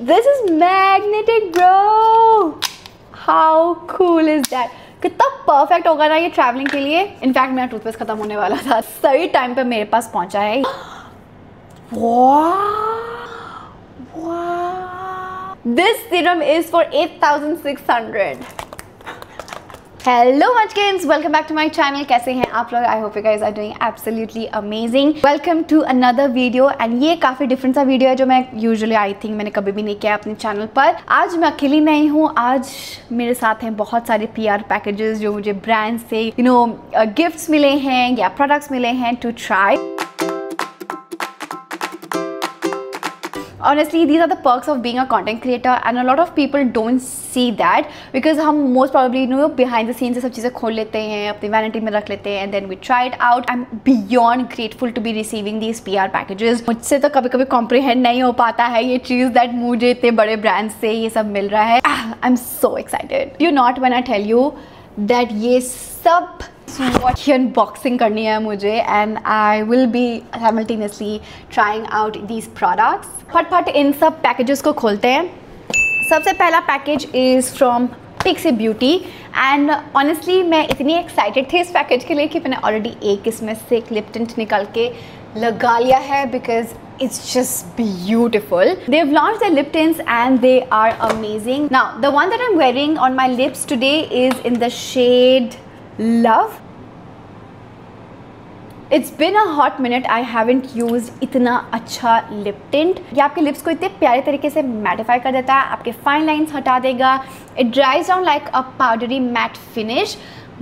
This is magnetic, bro. How cool is that? कितना perfect होगा ना ये ट्रैवलिंग के लिए. इनफैक्ट मेरा टूथपेस्ट खत्म होने वाला था, सही टाइम पे मेरे पास पहुंचा है. This serum is for 8,600. Hello munchkins, welcome back to my channel. कैसे हैं आप लोग? I hope you guys are doing absolutely amazing. Welcome to another video and ये काफ़ी डिफरेंट सा वीडियो है जो मैं usually I think मैंने कभी भी नहीं किया अपने चैनल पर. आज मैं अकेली नहीं हूँ, आज मेरे साथ हैं बहुत सारे PR पैकेजेस जो मुझे ब्रांड से गिफ्ट्स मिले हैं या प्रोडक्ट्स मिले हैं to try. Honestly, these are the perks of being a content creator and a lot of people don't see that because हम most probably behind the scenes ये सब चीज़ें खोल लेते हैं, अपनी vanity में रख लेते हैं and then we try it out. I'm beyond grateful to be receiving these PR packages. मुझसे तो कभी कभी comprehend नहीं हो पाता है ये चीज़ that मुझे इतने बड़े ब्रांड से ये सब मिल रहा है. I'm so excited. You not when I tell you that ये सब swatch unboxing करनी है मुझे and I will be simultaneously trying out these products. फट इन सब पैकेजेस को खोलते हैं. सबसे पहला package is from Pixi Beauty and honestly मैं इतनी एक्साइटेड थी इस पैकेज के लिए कि मैंने ऑलरेडी एक इसमें से क्लिप टिंट निकाल के लगा लिया है because it's just beautiful. They've launched their lip tints and they are amazing. Now the one that I'm wearing on my lips today is in the shade Love. It's been a hot minute. I haven't used इतना अच्छा lip tint. ये आपके lips को इतने प्यारे तरीके से mattify कर देता है, आपके फाइन लाइन्स हटा देगा. It dries down like a powdery matte finish,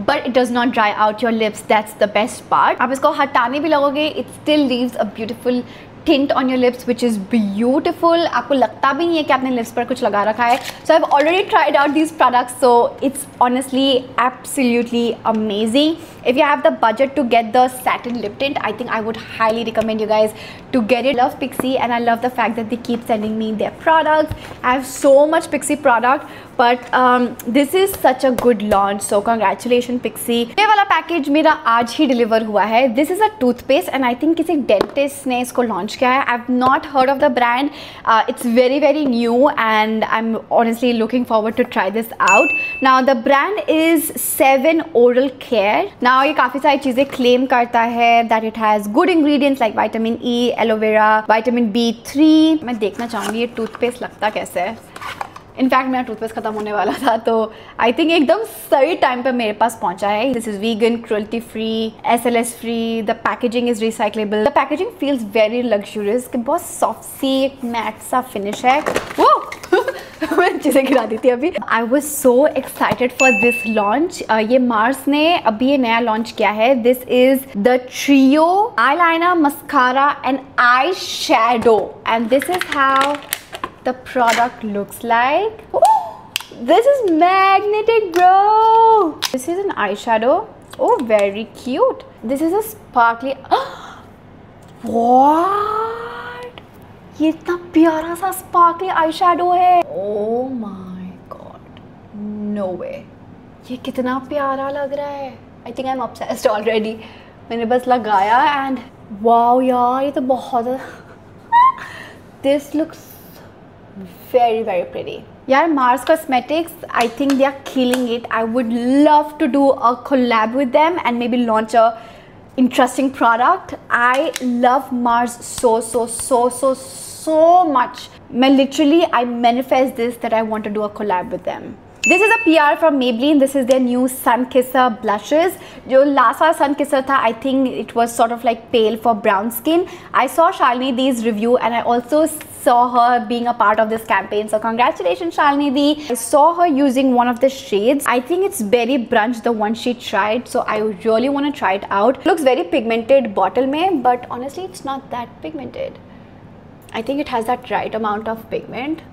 but it does not dry out your lips. That's the best part. आप इसको हटाने भी लगोगे, it still leaves a beautiful tint on your lips which is beautiful. आपको लगता भी नहीं है कि आपने लिप्स पर कुछ लगा रखा है. So I've already tried out these products, so it's honestly absolutely amazing. If you have the budget to get the satin lip tint, I think I would highly recommend you guys to get it. I love Pixi and I love the fact that they keep sending me their products. I have so much Pixi product, but this is such a good launch, so congratulations Pixi. ये वाला package मेरा आज ही deliver हुआ है. This is a toothpaste and I think किसी dentist ने इसको launch किया है. I've not heard of the brand. It's very new and I'm honestly looking forward to try this out. Now the brand is 7 Oral Care. Now ये काफ़ी सारी चीज़ें claim करता है that it has good ingredients like vitamin E, aloe vera, vitamin B3. मैं देखना चाहूँगी ये टूथपेस्ट लगता कैसे है. इनफैक्ट मेरा टूथपेस्ट खत्म होने वाला था तो आई थिंक एकदम सही टाइम पे मेरे पास पहुंचा है. This is vegan, cruelty free, SLS free. The packaging is recyclable. The packaging feels very luxurious. बहुत सॉफ्ट सी एक मैट सा फिनिश है. वो मैं चीज़ें गिरा दी थी अभी. I was so excited for this launch. ये मार्स ने अभी ये नया लॉन्च किया है. This is the trio eye liner, mascara and eye shadow and this is how the product looks like. This is magnetic, bro. This is an eyeshadow. Oh, very cute. This is a sparkly. What? ये इतना प्यारा सा sparkly eyeshadow है. Oh my god. No way. ये कितना प्यारा लग रहा है. I think I'm obsessed already. मैंने बस लगाया and wow यार ये तो बहुत. This looks very pretty. यार Mars Cosmetics, I think they are killing it. I would love to do a collab with them and maybe launch a interesting product. I love Mars so much. I manifest this that I want to do a collab with them. This is a PR from Maybelline. This is their new Sun Kisser blushes. जो last वाला Sun Kisser था, I think it was sort of like pale for brown skin. I saw Shalini Dee's review and I also saw her being a part of this campaign. So congratulations Shalini Dee. I saw her using one of the shades. I think it's Berry Brunch, the one she tried. So I really want to try it out. Looks very pigmented bottle में, but honestly it's not that pigmented. I think it has that right amount of pigment.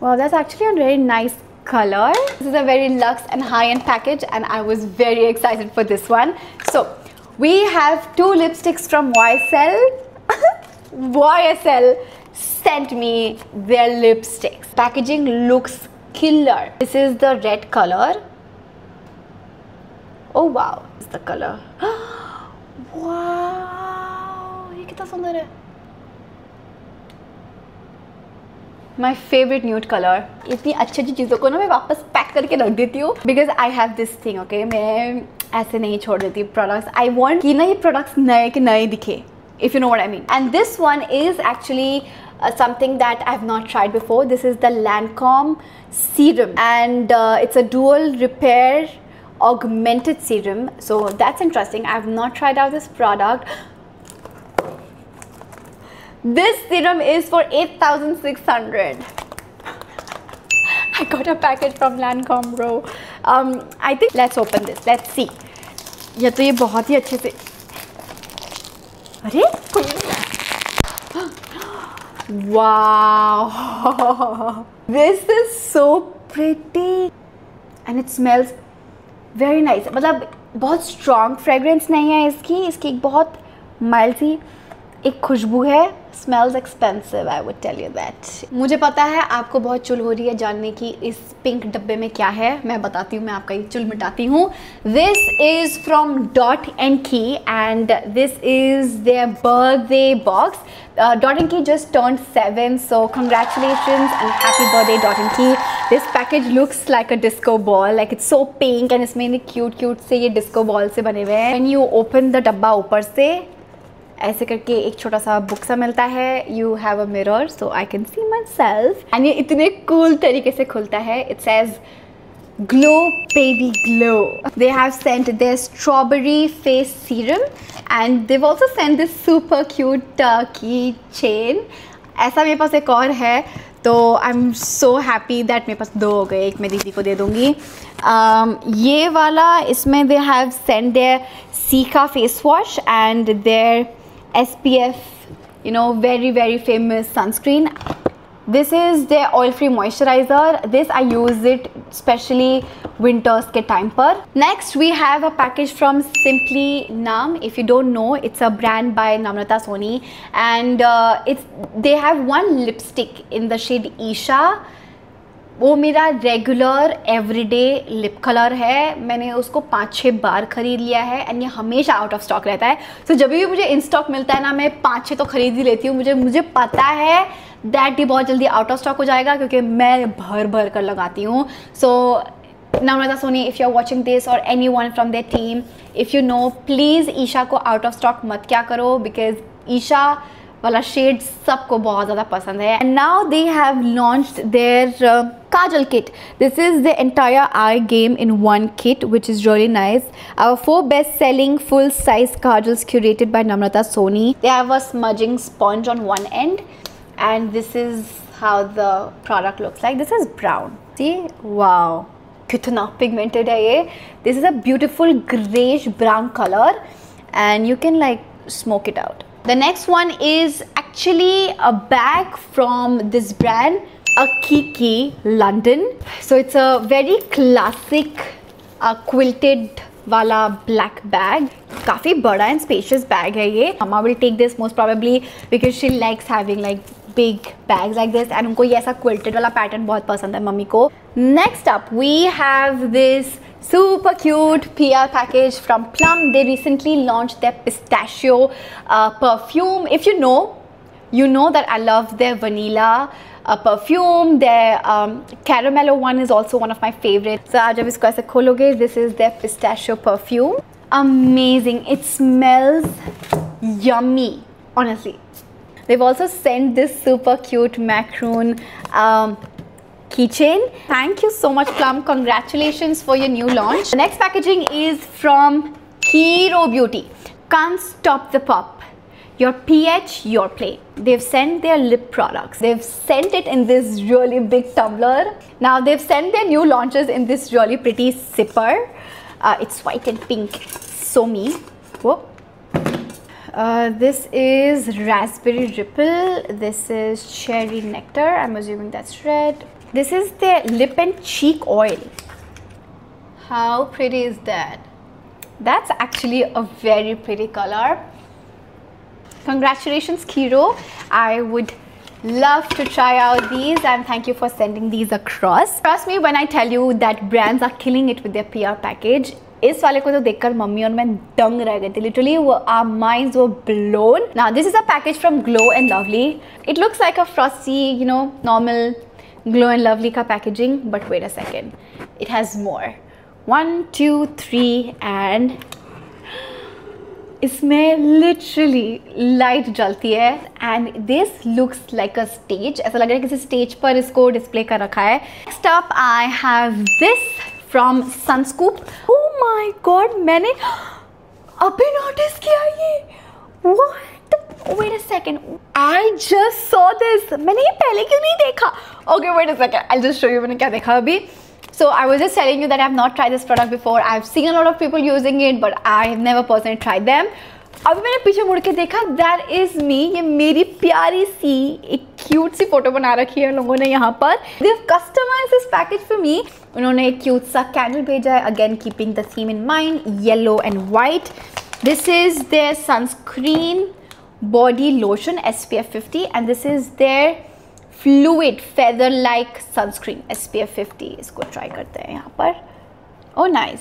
Wow, that's actually a very nice color. This is a very luxe and high-end package and I was very excited for this one. So we have 2 lipsticks from YSL. YSL sent me their lipsticks. Packaging looks killer. This is the red color. Oh wow, this is the color. Wow, ये कितना सुंदर है. My favourite nude colour. इतनी अच्छी अच्छी चीज़ों को ना मैं वापस पैक करके रख देती हूँ, because I have this thing, okay. मैं ऐसे नहीं छोड़ देती प्रोडक्ट्स। आई वॉन्ट कि ना ये प्रोडक्ट्स नए के नए दिखे, if you know what I mean. And this one is actually something that I have not tried before. This is the Lancome serum, and it's a dual repair augmented serum, so that's interesting. I have not tried out this product. This serum is for 8,600. I got a package from Lancome, bro. I think let's open this. Let's see. या तो ये बहुत ही अच्छे से, अरे wow, this is so pretty and it smells very nice. मतलब बहुत strong fragrance नहीं है इसकी एक बहुत mild सी एक खुशबू है। Smells expensive, I would tell you that. मुझे पता है आपको बहुत चुल हो रही है जानने की इस पिंक डब्बे में क्या है। मैं बताती हूँ, मैं आपका ये चुल मिटाती हूँ। This is from Dot & Key and this is their birthday box. Dot & Key just turned 7, so congratulations and happy birthday Dot & Key. This package looks like a disco ball, like it's so pink and इसमें cute से ये disco ball से बने हुए हैं। When you open the डब्बा ऊपर से ऐसे करके एक छोटा सा बुक सा मिलता है। You have a mirror so I can see my self, and ये इतने कूल तरीके से खुलता है। It says glow baby glow. They have sent their strawberry face serum and they've also sent this super cute key chain. ऐसा मेरे पास एक और है, तो I am so happy that मेरे पास 2 हो गए। एक मैं दीदी को दे दूँगी। ये वाला, इसमें they have sent their cica face wash and their SPF, you know, very famous sunscreen. This is their oil-free moisturizer. This I use it especially winters के time पर. Next we have a package from Simply Nam. If you don't know, it's a brand by Namrata Soni, and they have one lipstick in the shade Isha. वो मेरा regular everyday lip colour है। मैंने उसको 5-6 बार ख़रीद लिया है and ये हमेशा आउट ऑफ स्टॉक रहता है। तो जब भी मुझे इन स्टॉक मिलता है ना, मैं 5-6 तो ख़रीद ही लेती हूँ। मुझे पता है दैट ये बहुत जल्दी आउट ऑफ स्टॉक हो जाएगा, क्योंकि मैं भर कर लगाती हूँ। सो Namrata Soni, if you're watching this or anyone from their team, if you know, please Isha को आउट ऑफ स्टॉक मत क्या करो, बिकॉज ईशा वाला शेड सबको बहुत ज़्यादा पसंद है। And now they have launched their kajal kit. This is the entire eye game in one kit, which is really nice. Our 4 best-selling full-size kajals curated by Namrata Soni. They have a smudging sponge on one end, and this is how the product looks like. This is brown. See? Wow. कितना pigmented है ये. This is a beautiful grayish brown color, and you can like smoke it out. The next one is actually a bag from this brand, Kiki London. So it's a very classic quilted वाला black bag. काफ़ी बड़ा and spacious bag है ये. Mama will take this most probably because she likes having like big bags like this, and उनको ये ऐसा quilted वाला pattern बहुत पसंद है मम्मी को. Next up we have this super cute PR package from Plum. They recently launched their pistachio perfume. If you know that I love their vanilla perfume. Their caramello one is also one of my favorites. So जब इसको ऐसे खोलोगे, this is their pistachio perfume. Amazing. It smells yummy, honestly. They've also sent this super cute macaroon keychain. Thank you so much, Plum. Congratulations for your new launch. The next packaging is from Hero Beauty. Can't stop the pop. Your pH, your play. They've sent their lip products. They've sent it in this really big tumbler. Now they've sent their new launches in this really pretty sipper. It's white and pink. So me. Whoop. This is Raspberry Ripple. This is Cherry Nectar. I'm assuming that's red. This is their lip and cheek oil. How pretty is that? That's actually a very pretty color. Congratulations, Kiro. I would love to try out these, and thank you for sending these across. Trust me when I tell you that brands are killing it with their PR package. इस वाले को तो देखकर mummy और मैं दंग रह गए थे literally. Our minds were blown. Now this is a package from Glow and Lovely. It looks like a frosty, you know, normal Glow and Lovely का packaging, but wait a second, it has more. 1, 2, 3 and इसमें literally light जलती है and this looks like a stage. ऐसा लग रहा है किसी stage पर इसको डिस्प्ले कर रखा है. Next up I have this from Sunscoop. Oh my god, मैंने अभी नोटिस किया ये. What, wait a second, I just saw this. मैंने ये पहले क्यों नहीं देखा? Okay wait a second, I just show you मैंने क्या देखा अभी. So I was just telling you that I have not tried this product before. I've seen a lot of people using it, but I have never personally tried them. अभी मैंने पीछे मुड़ के देखा, that is me. ये मेरी प्यारी सी एक क्यूट सी फोटो बना रखी है लोगों ने यहाँ पर. They've customized this package for me. उन्होंने एक क्यूट सा कैंडल भेजा है, again keeping the theme in mind, yellow and white. This is their sunscreen body lotion SPF 50 and this is their fluid feather like sunscreen SPF 50. इसको try करते हैं यहाँ पर. ओह नाइस,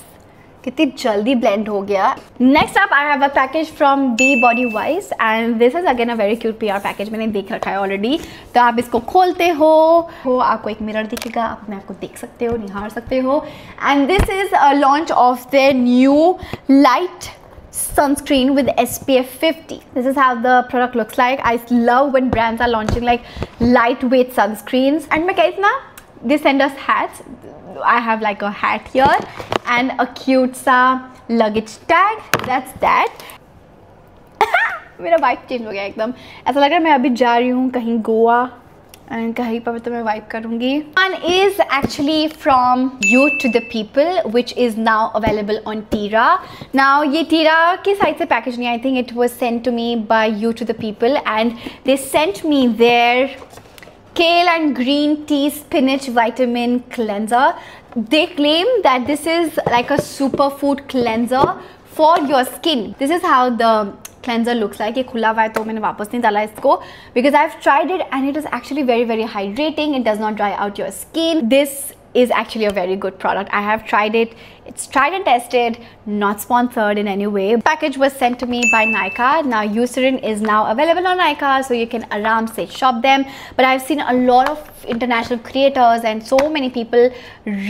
कितनी जल्दी ब्लेंड हो गया. Next up I have a package from Be Bodywise and this is again a very cute PR package. मैंने देख रखा है ऑलरेडी. तो आप इसको खोलते हो, आपको एक मिरर दिखेगा, आप अपने आपको देख सकते हो, निहार सकते हो. And this is a launch of the new light sunscreen with SPF 50. This is how the product looks like. I love when brands are launching like lightweight sunscreens. And मैं कहती ना, they send us hats. I have like a hat here and a cute सा luggage tag. That's that. मेरा vibe change हो गया एकदम. ऐसा लग रहा है मैं अभी जा रही हूँ कहीं गोवा एंड कहीं पर तो मैं वाइप करूँगी. One is actually from You to the People which is now available on Tira. Now ये Tira की साइड से पैकेज नहीं, I think it was sent to me by You to the People and they sent me their kale and green tea spinach vitamin cleanser. They claim that this is like a superfood cleanser for your skin. This is how the cleanser looks like. ये खुला हुआ है तो मैंने वापस नहीं डाला इसको because I've tried it and it is actually very hydrating. It does not dry out your skin. This is actually a very good product. I have tried it. It's tried and tested, not sponsored in any way. The package was sent to me by Nykaa. Now Eucerin is now available on Nykaa, so you can aram se shop them. But I've seen a lot of international creators and so many people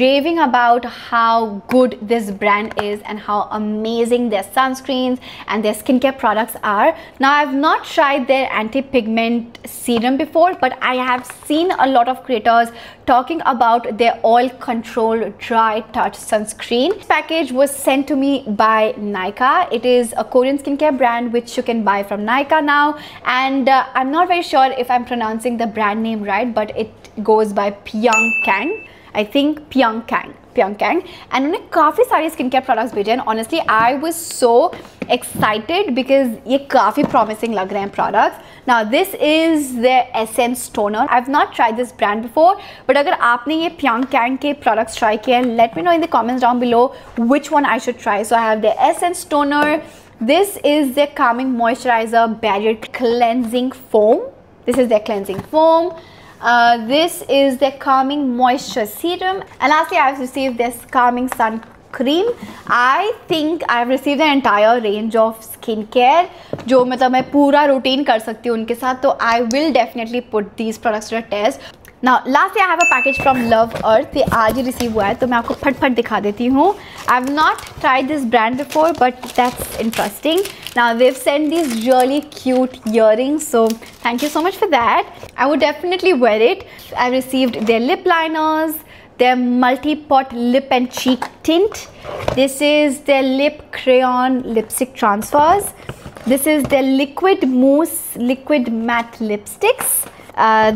raving about how good this brand is and how amazing their sunscreens and their skincare products are. Now I've not tried their anti-pigment serum before, but I have seen a lot of creators talking about their oil control dry touch sunscreen. This package was sent to me by Nykaa. It is a Korean skincare brand which you can buy from Nykaa now, and I'm not very sure if I'm pronouncing the brand name right, but it goes by Pyeongkang. I think Pyeongkang. And उन्हें काफ़ी सारे skin care products भेजे हैं. Honestly, I was so excited because ये काफ़ी promising लग रहे हैं products. Now this is their Essence Toner. I've not tried this brand before, but अगर आपने ये Pyeongkang के products try किए हैं, let me know in the comments down below which one I should try. So I have the Essence Toner. This is their Calming Moisturizer Barrier Cleansing Foam. This is their cleansing foam. This is the Calming Moisture Serum, and lastly I have received this Calming Sun Cream. I think I have received the entire range of skincare जो मतलब मैं पूरा routine कर सकती हूँ उनके साथ. तो I will definitely put these products to a test. Now lastly I have a package from Love Earth. ये आज ही रिसीव हुआ है तो मैं आपको फटफट दिखा देती हूँ. I have not tried this brand before, but that's interesting. Now they've sent these really cute earrings, so thank you so much for that. I would definitely wear it. I received their lip liners, their multi-pot lip and cheek tint. This is their lip crayon lipstick transfers. This is their liquid mousse liquid matte lipsticks.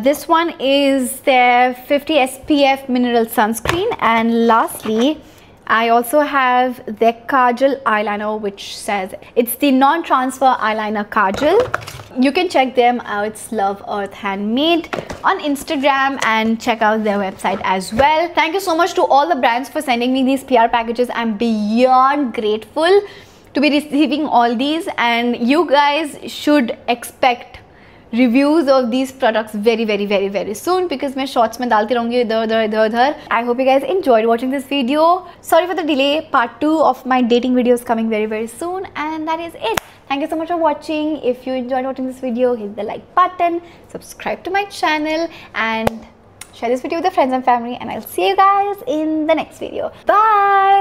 This one is their 50 SPF mineral sunscreen, and lastly I also have their kajal eyeliner, which says it's the non-transfer eyeliner kajal. You can check them out. It's Love Earth Handmade on Instagram and check out their website as well. Thank you so much to all the brands for sending me these PR packages. I'm beyond grateful to be receiving all these, and you guys should expect reviews of these products very soon, because मैं shorts में डालती रहूँगी इधर. I hope you guys enjoyed watching this video. Sorry for the delay. Part 2 of my dating video is coming very soon, and that is it. Thank you so much for watching. If you enjoyed watching this video, hit the like button, subscribe to my channel, and share this video with your friends and family, and I'll see you guys in the next video. Bye.